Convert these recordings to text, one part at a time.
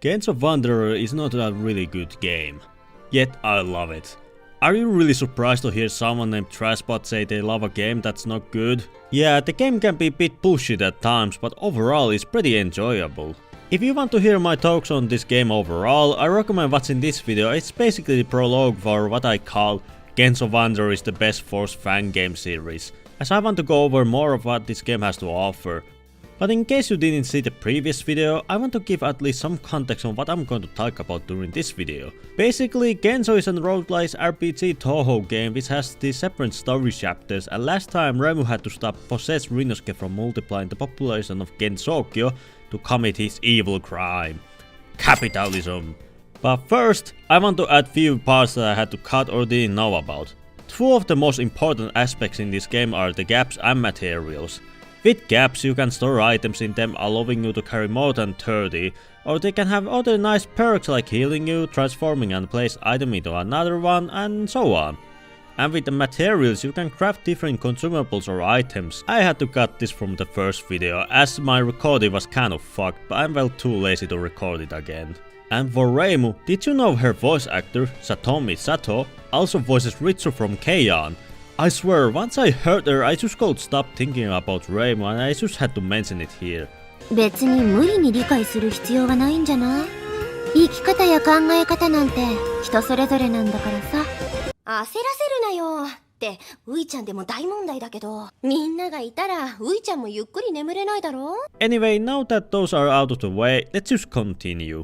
Genso Wanderer is not a really good game, yet I love it. Are you really surprised to hear someone named Trashbot say they love a game that's not good? Yeah, the game can be a bit pushy at times, but overall it's pretty enjoyable. If you want to hear my talks on this game overall, I recommend watching this video. It's basically the prologue for what I call Genso Wanderer is the best forced Fangame series, as I want to go over more of what this game has to offer. But in case you didn't see the previous video, I want to give at least some context on what I'm going to talk about during this video. Basically, Genso is a roguelike RPG Touhou game which has these separate story chapters, and last time Reimu had to stop possessed Rinosuke from multiplying the population of Gensokyo to commit his evil crime. Capitalism. But first, I want to add few parts that I had to cut or didn't know about. Two of the most important aspects in this game are the gaps and materials. With gaps you can store items in them, allowing you to carry more than 30, or they can have other nice perks like healing you, transforming and place item into another one, and so on. And with the materials you can craft different consumables or items. I had to cut this from the first video as my recording was kind of fucked, but I'm well too lazy to record it again. And for Reimu, did you know her voice actor, Satomi Sato, also voices Ritsu from K-On! I swear, once I heard her, I just couldn't stop thinking about Reimu and I just had to mention it here. 別に無理に理解する必要はないんじゃない？生き方や考え方なんて人それぞれなんだからさ。焦らせるなよってウイちゃんでも大問題だけど、みんながいたらウイちゃんもゆっくり眠れないだろ？ Anyway, now that those are out of the way, let's just continue.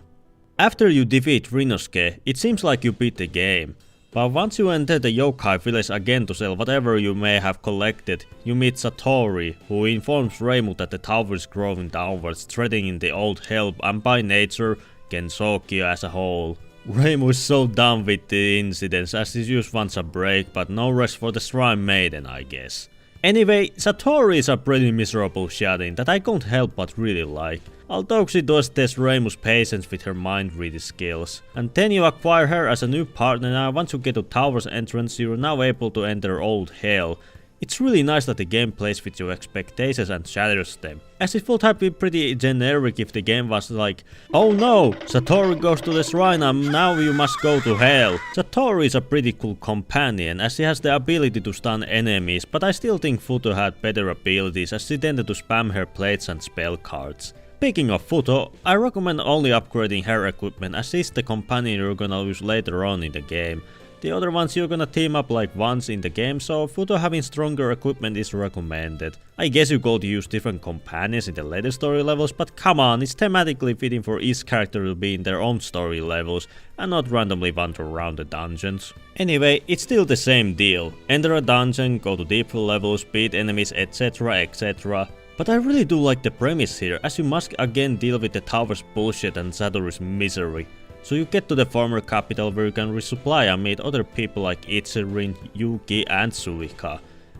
After you defeat Rinosuke, it seems like you beat the game. But once you enter the yokai village again to sell whatever you may have collected, you meet Satori, who informs Reimu that the tower is growing downwards, threatening the old hell and by nature, Gensokyo as a whole. Reimu is so done with the incidents as he just wants a break, but no rest for the Shrine Maiden, I guess. Anyway, Satori is a pretty miserable shut-in that I can't help but really like. Although she does test Reimu's patience with her mind-reading skills. And then you acquire her as a new partner, and once you get to Tower's entrance you're now able to enter Old Hell. It's really nice that the game plays with your expectations and shatters them, as it would have been pretty generic if the game was like, oh no, Satori goes to the shrine and now you must go to hell. Satori is a pretty cool companion as she has the ability to stun enemies, but I still think Futo had better abilities as she tended to spam her plates and spell cards. Speaking of Futo, I recommend only upgrading her equipment as she's the companion you're gonna use later on in the game. The other ones you're gonna team up like once in the game, so Futo having stronger equipment is recommended. I guess you could use different companions in the later story levels, but come on, it's thematically fitting for each character to be in their own story levels and not randomly wander around the dungeons. Anyway, it's still the same deal. Enter a dungeon, go to deeper levels, beat enemies, etc, etc. But I really do like the premise here, as you must again deal with the tower's bullshit and Satori's misery. So you get to the former capital where you can resupply and meet other people like Itsurin, Yuki and Suika.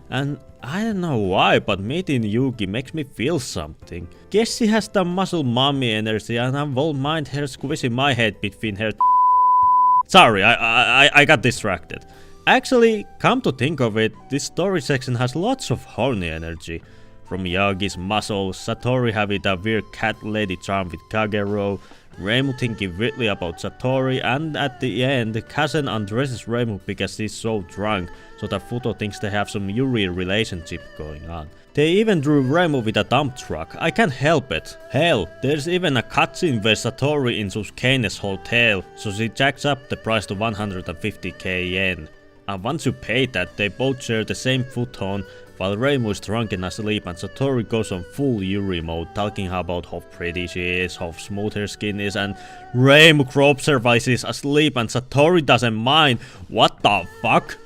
And I don't know why, but meeting Yuki makes me feel something. Guess she has the muscle mommy energy and I won't mind her squeezing my head between her Sorry, I got distracted. Actually, come to think of it, this story section has lots of horny energy. From Yagi's muscles, Satori having that weird cat lady charm with Kagero, Reimu thinking weirdly about Satori, and at the end, Kazen undresses Reimu because she's so drunk, so that Futo thinks they have some Yuri relationship going on. They even drew Reimu with a dump truck, I can't help it. Hell, there's even a cutscene where Satori insults Kane's hotel, so she jacks up the price to 150k yen. And once you pay that, they both share the same futon, while Reimu is drunk and asleep and Satori goes on full Yuri mode, talking about how pretty she is, how smooth her skin is, and Reimu gropes her while she's asleep and Satori doesn't mind. What the fuck?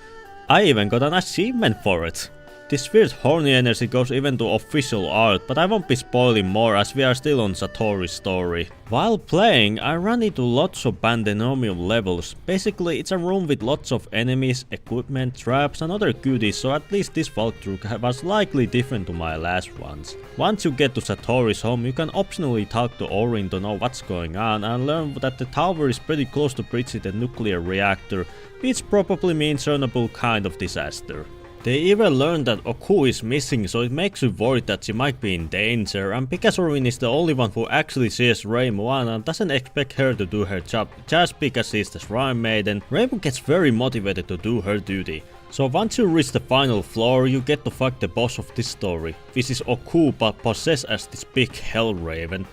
I even got an achievement for it. This weird horny energy goes even to official art, but I won't be spoiling more as we are still on Satori's story. While playing, I ran into lots of Bandenomium levels. Basically, it's a room with lots of enemies, equipment, traps and other goodies, so at least this walkthrough was likely different to my last ones. Once you get to Satori's home, you can optionally talk to Orin to know what's going on and learn that the tower is pretty close to breaching the nuclear reactor, which probably means a kind of disaster. They even learn that Oku is missing, so it makes you worried that she might be in danger, and Pikasorin is the only one who actually sees Reimu and doesn't expect her to do her job just because she's the Shrine Maiden. Reimu gets very motivated to do her duty. So once you reach the final floor, you get to fight the boss of this story, which is Oku but possessed as this big Hell Raven.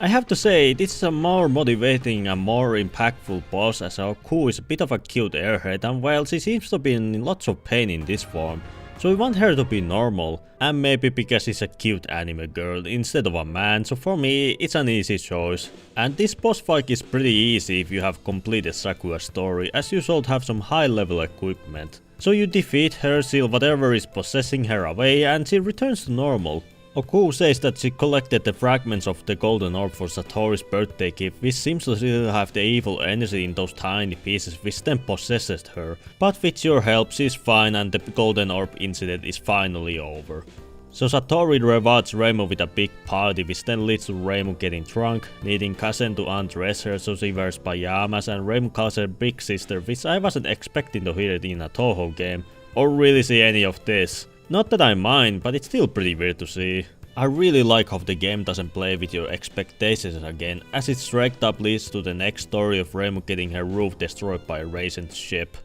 I have to say, this is a more motivating and more impactful boss, as Oku is a bit of a cute airhead, and while she seems to be in lots of pain in this form, so we want her to be normal, and maybe because she's a cute anime girl instead of a man, so for me it's an easy choice. And this boss fight is pretty easy if you have completed Sakura's story, as you should have some high level equipment. So you defeat her, seal whatever is possessing her away, and she returns to normal. Oku says that she collected the fragments of the golden orb for Satori's birthday gift, which seems to still have the evil energy in those tiny pieces which then possessed her. But with your help she's fine and the golden orb incident is finally over. So Satori rewards Reimu with a big party, which then leads to Reimu getting drunk, needing Kazen to undress her so she wears pajamas, and Reimu calls her big sister, which I wasn't expecting to hear it in a Touhou game, or really see any of this. Not that I mind, but it's still pretty weird to see. I really like how the game doesn't play with your expectations again, as it straight up leads to the next story of Reimu getting her roof destroyed by Raisin's ship.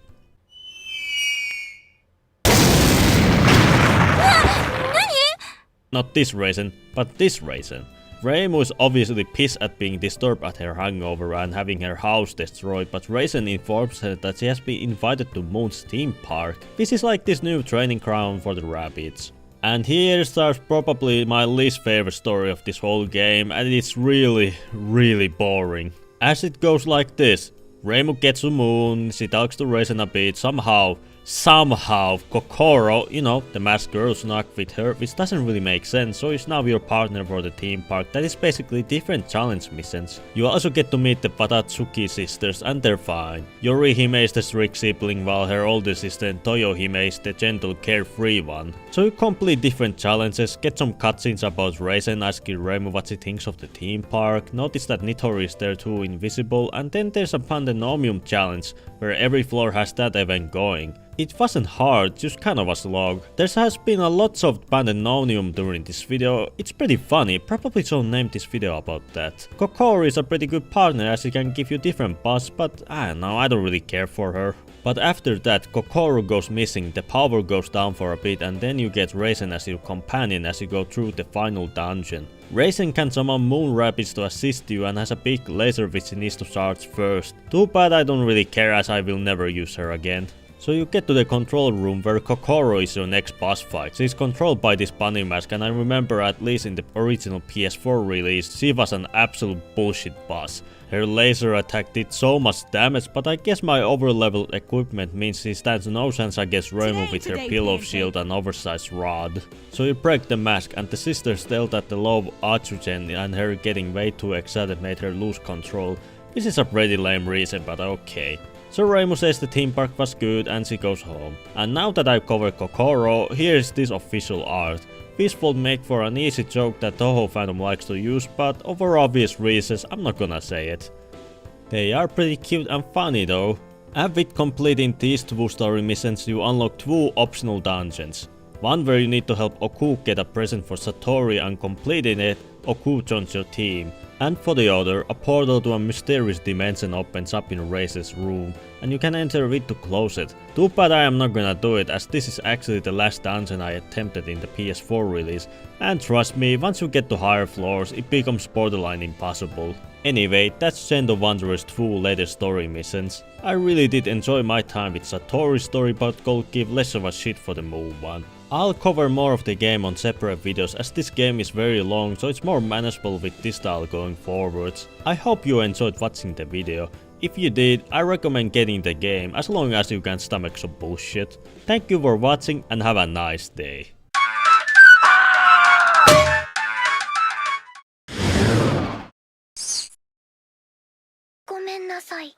Not this Raisin, but this Raisin. Reimu is obviously pissed at being disturbed at her hangover and having her house destroyed, but Raisin informs her that she has been invited to Moon's theme park, which is like this new training ground for the rabbits. And here starts probably my least favorite story of this whole game, and it's really boring. As it goes like this: Reimu gets to Moon, she talks to Raisin a bit, somehow Kokoro, you know, the masked girl, snuck with her, which doesn't really make sense, so is now your partner for the theme park. That is basically different challenge missions. You also get to meet the Patatsuki sisters, and they're fine. Yorihime is the strict sibling, while her older sister Toyohime is the gentle, carefree one. So you complete different challenges, get some cutscenes about Raisin asking Reimu what she thinks of the theme park, notice that Nitori is there too, invisible, and then there's a Pandenomium challenge, where every floor has that event going. It wasn't hard, just kind of a slog. There has been a lot of Pandemonium during this video. It's pretty funny, probably should name this video about that. Kokoro is a pretty good partner, as she can give you different buffs, but I don't know, I don't really care for her. But after that, Kokoro goes missing, the power goes down for a bit, and then you get Raisin as your companion as you go through the final dungeon. Raisin can summon moon rabbits to assist you and has a big laser which she needs to charge first. Too bad I don't really care, as I will never use her again. So you get to the control room where Kokoro is your next boss fight. She's controlled by this bunny mask, and I remember at least in the original PS4 release, she was an absolute bullshit boss. Her laser attack did so much damage, but I guess my overleveled equipment means she stands no chance against Reimu with her pillow shield and oversized rod. So you break the mask, and the sisters tell that the low oxygen and her getting way too excited made her lose control, which is a pretty lame reason, but okay. So Reimu says the theme park was good and she goes home. And now that I've covered Kokoro, here's this official art. This will make for an easy joke that Touhou fandom likes to use, but over obvious reasons I'm not gonna say it. They are pretty cute and funny though. And with completing these 2 story missions you unlock 2 optional dungeons. One where you need to help Oku get a present for Satori, and completing it, Oku joins your team. And for the other, a portal to a mysterious dimension opens up in Raisin's room, and you can enter it to close it. Too bad I am not gonna do it, as this is actually the last dungeon I attempted in the PS4 release, and trust me, once you get to higher floors it becomes borderline impossible. Anyway, that's the end of Wanderer's 2 latest story missions. I really did enjoy my time with Satori's story, but could give less of a shit for the Moon one. I'll cover more of the game on separate videos, as this game is very long, so it's more manageable with this style going forwards. I hope you enjoyed watching the video. If you did, I recommend getting the game, as long as you can stomach some bullshit. Thank you for watching and have a nice day. ごめんなさい。